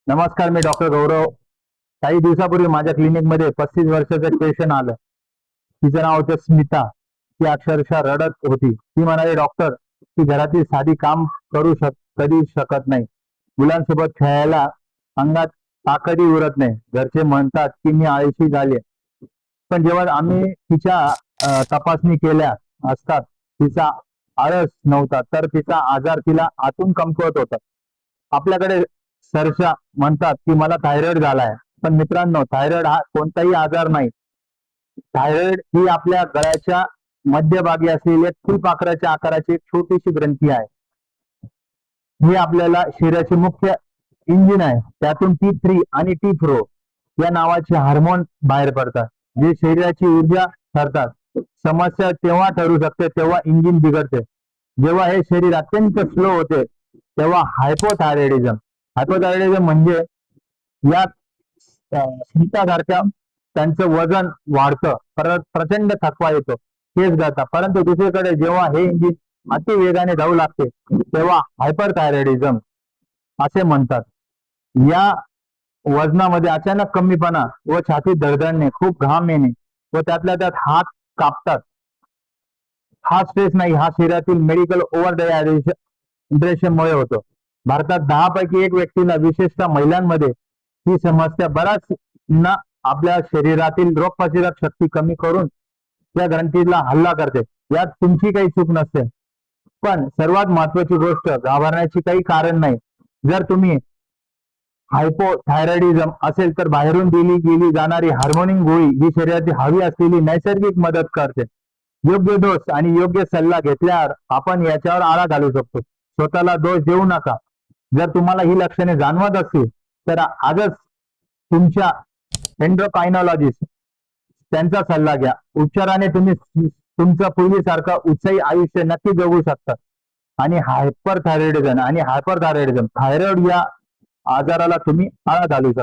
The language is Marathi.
नमस्कार, मी डॉक्टर गौरव. काही दिवसापूर्वी माझ्या क्लिनिकमध्ये 35 वर्षाचं पेशंट आलं. तिचं नाव होतं स्मिता. ती अक्षरशः रडत होती. ती म्हणाली, डॉक्टर, ती घरातील साधी काम कधी शकत नाही. मुलांसोबत खेळायला अंगात ताकदही उरत नाही. घरचे म्हणतात की मी आळशी झाले. पण जेव्हा आम्ही तिच्या तपासणी केल्या असतात, तिचा आळस नव्हता, तर तिचा आजार तिला आतून कमकुवत होता. आपल्याकडे सरशा म्हणतात की मला थायरॉइड झालाय. पण मित्रांनो, थायरॉइड हा कोणताही आजार नाही. थायरॉइड ही आपल्या गळ्याच्या मध्यभागी असलेली एक फुलपाखराच्या आकाराची एक छोटीशी ग्रंथी आहे. ही आपल्याला शरीराचे मुख्य इंजिन आहे. त्यातून T3 आणि T4 या नावाचे हार्मोन बाहेर पडतात, जे शरीराची ऊर्जा ठरतात. समस्या तेव्हा ठरू शकते जेव्हा इंजिन बिघडते. जेव्हा हे शरीर अत्यंत स्लो होते, तेव्हा हायपोथायरॉइडिझम म्हणजे या स्मितासारख्या त्यांचं वजन वाढतं, परत प्रचंड थकवा येतो, केस गळतात. परंतु दुसरीकडे जेव्हा हे इंजिन अति वेगाने धावू लागते, तेव्हा हायपरथायरॉइडिझम असे म्हणतात. या वजनामध्ये अचानक कमीपणा व छातीत धडधडणे, खूप घाम येणे व त्यातल्या त्यात हात कापतात. हा स्ट्रेस नाही, हा शरीरातील मेडिकल ओव्हर डिहायड्रेशनमुळे होतो. भारतात 10 पैकी 1 व्यक्तीला, विशेषतः महिलांमध्ये, ही समस्या बराच ना आपल्या शरीरातील रोगप्रतिकारक शक्ती कमी करून त्या ग्रंथीला हल्ला करते. यात तुमची काही चूक नसते. पण सर्वात महत्वाची गोष्ट, घाबरण्याची काही कारण नाही. जर तुम्ही हायपोथायरॉइडिझम असेल तर बाहेरून दिली गेली जाणारी हार्मोनिंग गोळी ही शरीराची हवी असलेली नैसर्गिक मदत करते. योग्य डोस आणि योग्य सल्ला घेतल्यावर आपण याच्यावर आळा घालू शकतो. स्वतःला दोष देऊ नका. जर तुम्हाला ही लक्षणे जाणवत असतील तर आजच तुमच्या एंडोक्राइनॉलॉजिस्ट त्यांचा सल्ला घ्या. उपचाराने तुम्ही तुमचं पूर्वीसारखं उत्साही आयुष्य नक्की जगू शकता. आणि हायपरथायरॉइडिझम थायरॉइड या आजाराला तुम्ही आळा घालू शकता.